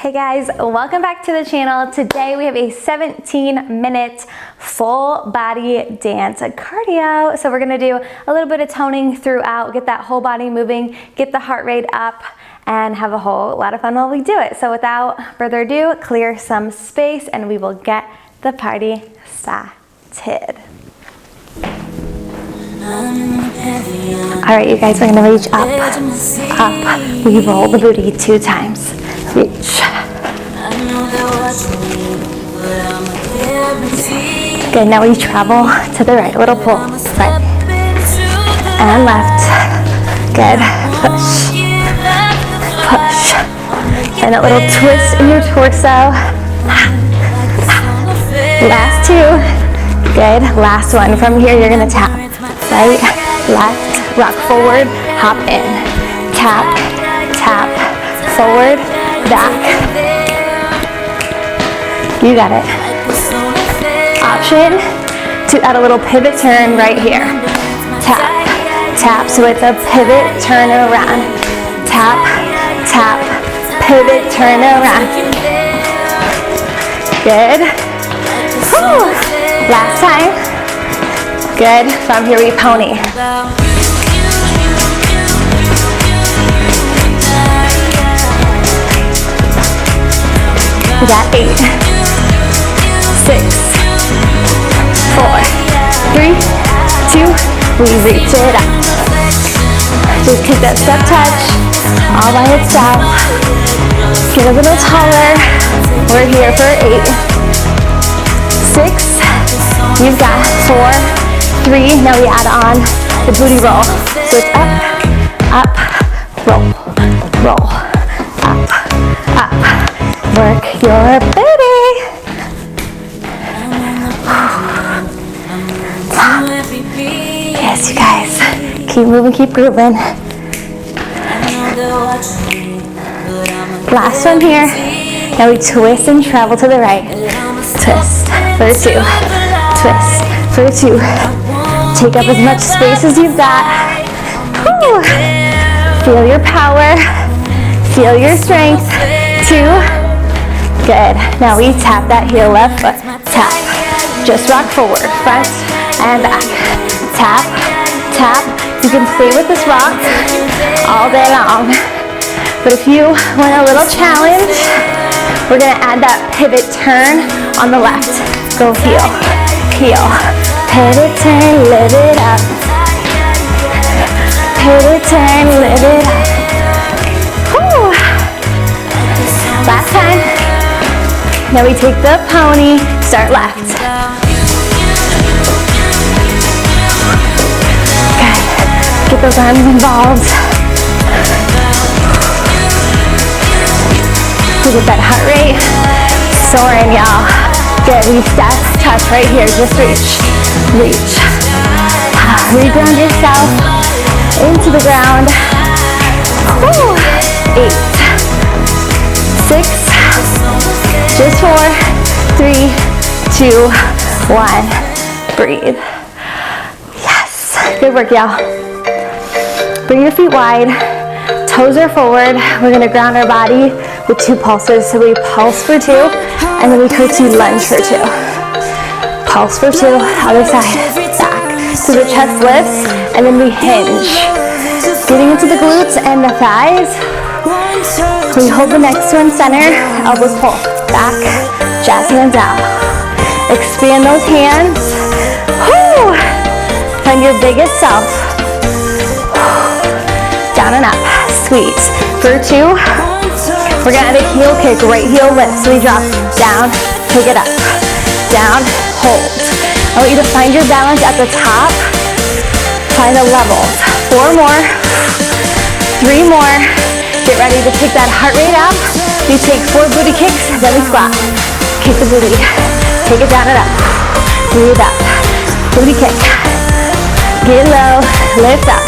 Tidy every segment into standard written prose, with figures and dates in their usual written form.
Hey guys, welcome back to the channel. Today we have a 17-minute full body dance cardio. So we're gonna do a little bit of toning throughout, get that whole body moving, get the heart rate up, and have a whole lot of fun while we do it. So without further ado, clear some space and we will get the party started. All right, you guys, we're gonna reach up, up. We roll the booty 2 times. Reach. Good, now we travel to the right, little pull, right and left. Good, push, push. And a little twist in your torso. Last 2, good, last one. From here, you're gonna tap, right, left, rock forward, hop in, tap, tap, forward, back. You got it. Option to add a little pivot turn right here. Tap, tap, so it's a pivot turn around. Tap, tap, pivot turn around. Good. Whew. Last time. Good. From here we pony. We got 8, 6, 4, 3, 2, we reach it up. Just take that step touch all by itself. Get a little taller. We're here for 8, 6, you've got 4, 3, now we add on the booty roll. So it's up, roll, roll, up, up. Work your booty. Yes, you guys. Keep moving, keep grooving. Last one here. Now we twist and travel to the right. Twist for 2. Twist for 2. Take up as much space as you've got. Whew. Feel your power. Feel your strength. 2. Good. Now we tap that heel, left foot. Tap. Just rock forward, front and back. Tap, tap. You can stay with this rock all day long. But if you want a little challenge, we're gonna add that pivot turn on the left. Go heel, heel. Pivot turn, lift it up. Pivot turn, lift it up. Whew. Last time. Now we take the pony, start left. Good. Get those arms involved. We get that heart rate soaring, y'all. Good, we step, touch right here, just reach, reach. Reground yourself into the ground. Woo. 8, 6, just 4, 3, 2, 1. Breathe. Yes. Good work, y'all. Bring your feet wide. Toes are forward. We're going to ground our body with 2 pulses. So we pulse for 2, and then we quickly lunge for 2. Pulse for 2. Other side. Back. So the chest lifts, and then we hinge. Getting into the glutes and the thighs. We hold the next one center. Elbows pull. Back, jazz hands out. Expand those hands. Woo. Find your biggest self. Down and up. Squeeze. For 2, we're gonna add a heel kick, right heel lift. So we drop down, pick it up. Down, hold. I want you to find your balance at the top. Find the levels. 4 more. 3 more. Get ready to take that heart rate up. You take 4 booty kicks, then we squat. Kick the booty. Take it down and up. Breathe up. Booty kick. Get low. Lift up.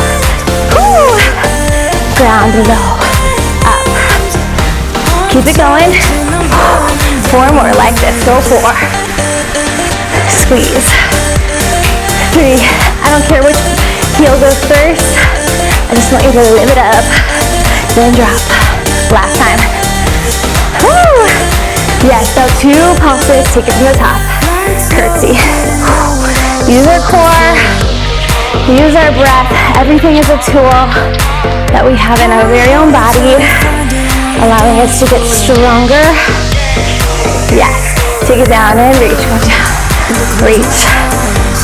Woo. Ground low. Up. Keep it going. 4 more like this. Go 4. Squeeze. 3. I don't care which heel goes first. I just want you to lift it up. Then drop. Last time. Woo! So 2 pulses, take it from the top. Curtsy. Use our core, use our breath. Everything is a tool that we have in our very own body, allowing us to get stronger. Yes. Take it down and reach. Go down. Reach.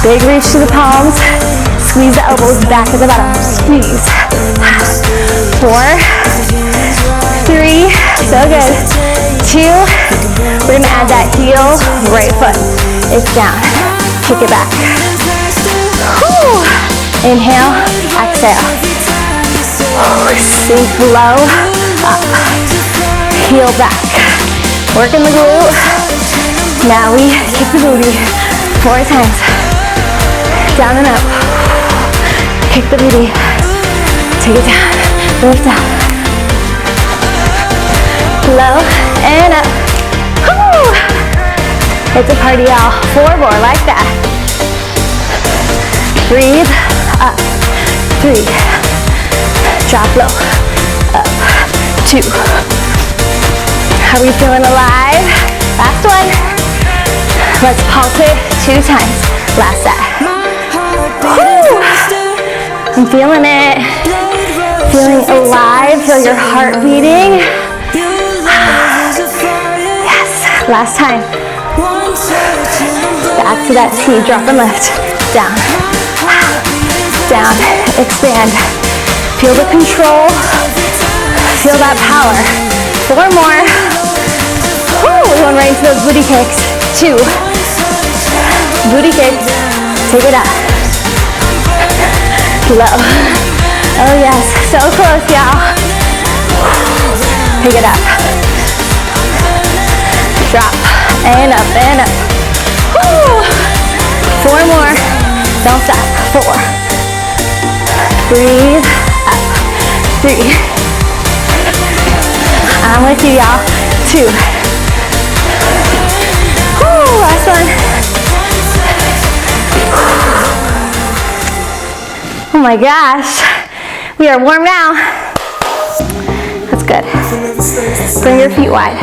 Big reach to the palms. Squeeze the elbows back at the bottom. Squeeze. 4, 3, so good. 2, we're gonna add that heel, right foot. It's down. Kick it back. Whew. Inhale, exhale. Sink low, up. Heel back. Working the glute. Now we kick the booty 4 times. Down and up. Kick the booty. Take it down. Lift up. Low and up. Woo! It's a party, y'all. 4 more like that. Breathe. Up. 3. Drop low. Up. 2. Are we feeling alive? Last one. Let's pulse it 2 times. Last set. Woo! I'm feeling it. Feeling alive. Feel your heart beating. Yes. Last time. Back to that T. Drop and lift. Down. Down. Expand. Feel the control. Feel that power. 4 more. Woo! We're going right into those booty kicks. 2. Booty kicks. Take it up. Low. Oh yes, so close, y'all. Pick it up. Drop. And up, and up. Woo! 4 more. Don't stop. 4. Breathe. Up. 3. I'm with you, y'all. 2. Woo! Last one. Oh my gosh. We are warm now. That's good. Bring your feet wide.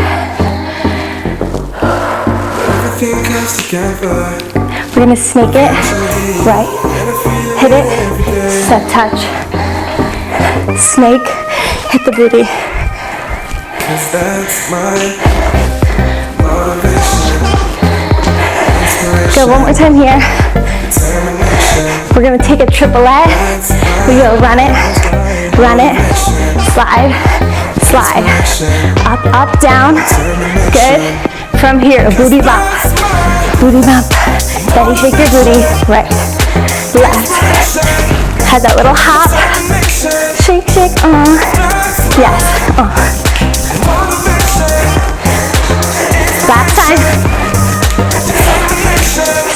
We're gonna snake it, right, hit it, step touch, snake, hit the booty. Go one more time here. We're gonna take a triplet. We go run it, slide, slide, up, up, down. Good. From here, booty bump, steady shake your booty, right, left, have that little hop, shake, shake, yes, last time,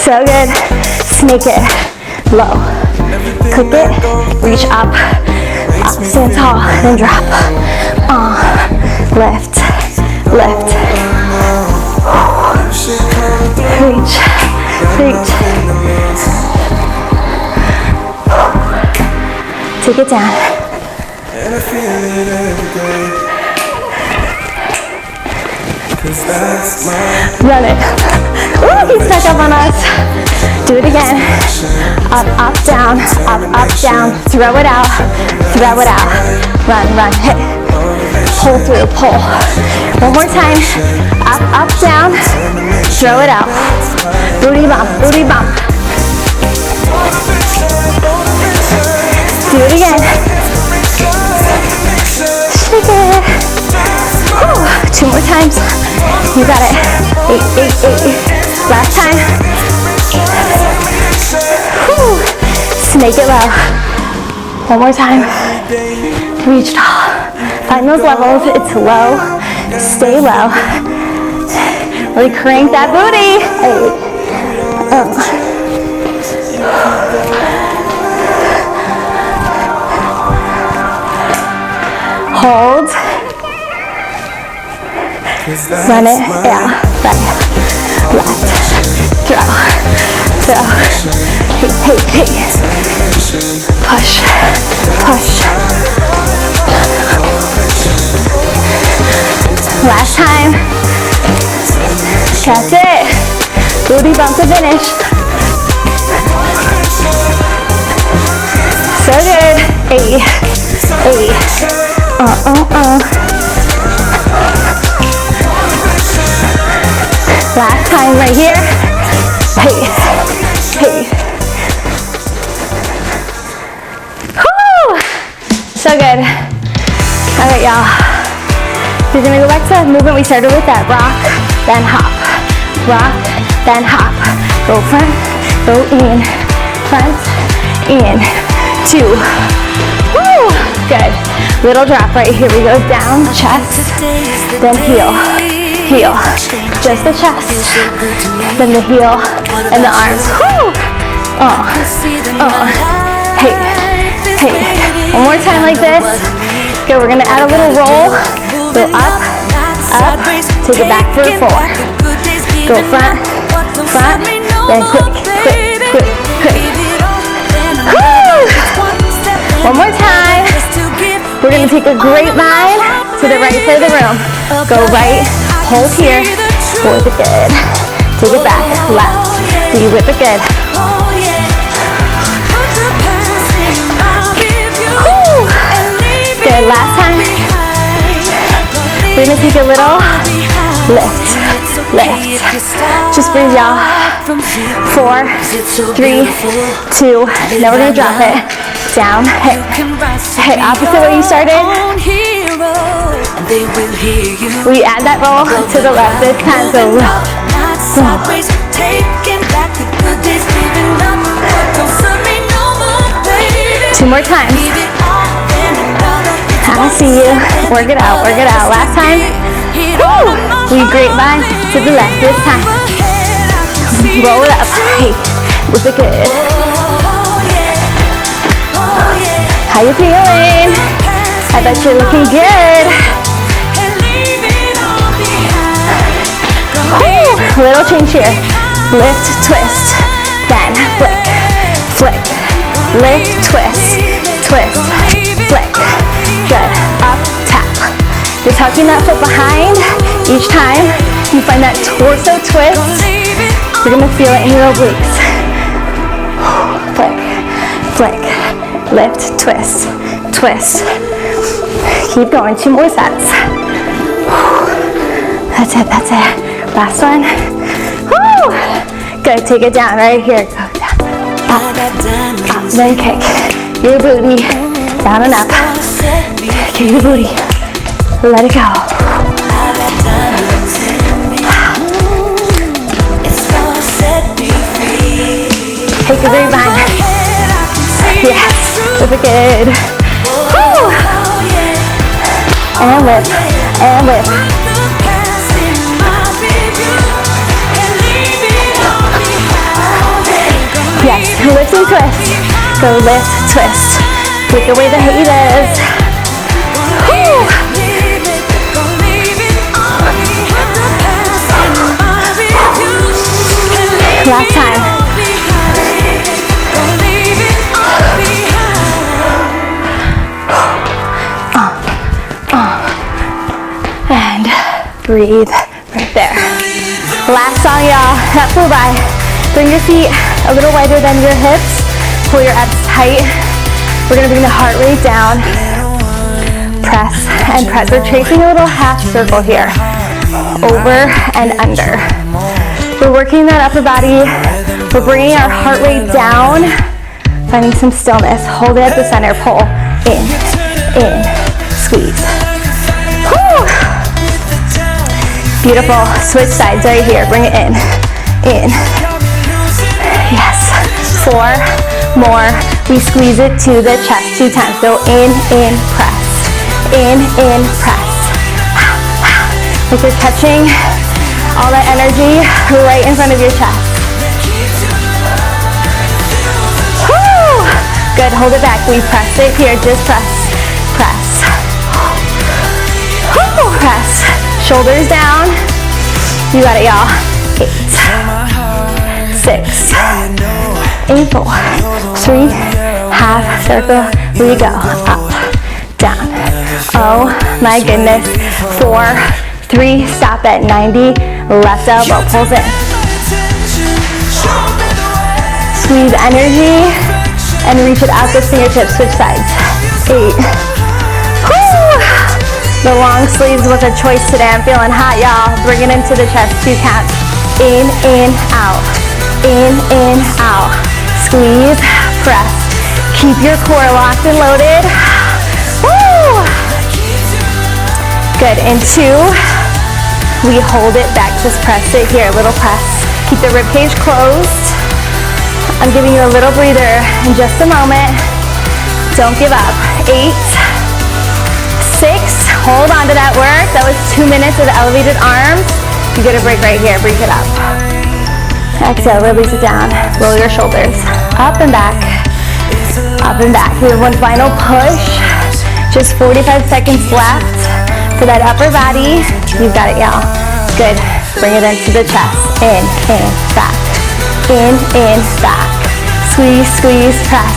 so good, snake it, low, click it, reach up, stand tall, then drop, lift, lift, reach, reach, take it down, run it, ooh, he stuck up on us, do it again, up, up, down, throw it out, run, hit, pull through, pull, one more time, up, up, down, throw it out, booty bump, do it again, shake it, whew. 2 more times, you got it, 8, last time, whew. Snake it low, one more time, reach tall, find those levels, it's low, stay low, really crank that booty, 8, hold, run it, yeah, right, left, throw, hey, push, last time, That's it. Booty bump to finish. So good. 8, 8. Last time right here. Hey, hey. Woo! So good. All right, y'all. We're gonna go back to that movement we started with, that rock, then hop. Rock, then hop. Go front, go in, front, in, 2. Woo! Good. Little drop right here. We go down, chest, then heel, heel. Just the chest, then the heel, and the arms. Woo! Hey, hey. One more time like this. Good, we're gonna add a little roll. Go up, up, take it back for a 4. Go front, front, then quick, quick, quick, quick. Woo! One more time. We're gonna take a grapevine to the right side of the room. Go right, hold here, whip it good. Take it back, left, so you whip it good. Woo! Good, last time. We're gonna take a little lift, lift. Just breathe, y'all. 4, 3, 2. Now we're gonna drop it. Down, hit, hit. Opposite where you started. We add that roll to the left this time, so roll. 2 more times. I see you. Work it out, work it out. Last time. Woo! We grapevine to the left this time. Roll it up. Hey, whip it good. How you feeling? I bet you're looking good. Woo! Little change here. Lift, twist, then flick, flick. Lift, twist, twist, flick. Good. Up, tap. You're tucking that foot behind. Each time you find that torso twist, you're gonna feel it in your obliques. Flick, flick, lift, twist, twist. Keep going. 2 more sets. That's it, that's it. Last one. Woo! Good. Take it down right here. Go down. Up, up, then kick your booty down and up. Kick your booty. Let it go. Take the grapevine. Yes. Whip it good. Woo! And whip. And whip. Yes. Lift and twist. Go lift, twist. Take away the haters. Woo! Last time. And breathe right there. Last song, y'all. That flew by. Bring your feet a little wider than your hips. Pull your abs tight. We're gonna bring the heart rate down. Press and press. We're tracing a little half circle here. Over and under. We're working that upper body. We're bringing our heart rate down. Finding some stillness. Hold it at the center. Pull. In. Squeeze. Woo! Beautiful. Switch sides right here. Bring it in. Yes. 4 more. We squeeze it to the chest 2 times. So in, press. In, press. Like you're catching all that energy right in front of your chest. Woo! Good, hold it back. We press it here, just press. Woo! Press. Shoulders down. You got it, y'all. 8, 6, and 4, 3, half circle. We go up, down. Oh my goodness. 4, 3, stop at 90. Left elbow pulls in. Squeeze energy and reach it out the fingertips. Switch sides. 8. Woo! The long sleeves was a choice today. I'm feeling hot, y'all. Bring it into the chest. 2 counts. In, out. In, out. Squeeze, press. Keep your core locked and loaded. Woo! Good. In 2. We hold it back. Just press it here. Little press. Keep the ribcage closed. I'm giving you a little breather in just a moment. Don't give up. 8, 6, hold on to that work. That was 2 minutes of elevated arms. You get a break right here, breathe it up. Exhale, release it down. Roll your shoulders. Up and back. Up and back. We have one final push. Just 45 seconds left for that upper body. You've got it, y'all. Good. Bring it into the chest. In, back. In, back. Squeeze, squeeze, press.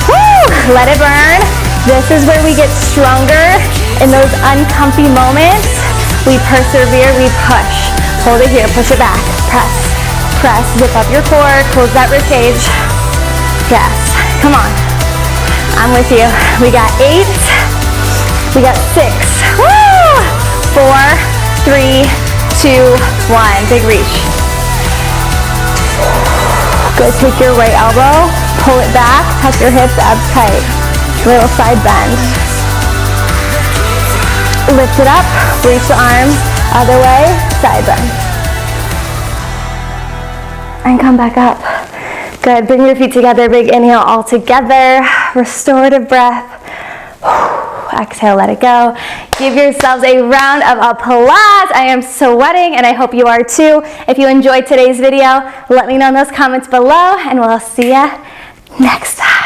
Woo! Let it burn. This is where we get stronger in those uncomfy moments. We persevere, we push. Hold it here, push it back. Press, press, zip up your core, close that rib cage. Yes, come on. I'm with you. We got 8, we got 6. Woo! 4, 3, 2, 1. Big reach. Good, take your right elbow, pull it back, tuck your hips, abs tight. Little side bend. Lift it up, reach the arms, other way, side bend. And come back up. Good, bring your feet together, big inhale all together. Restorative breath. Exhale, let it go. Give yourselves a round of applause. I am sweating and I hope you are too. If you enjoyed today's video, let me know in those comments below and we'll see ya next time.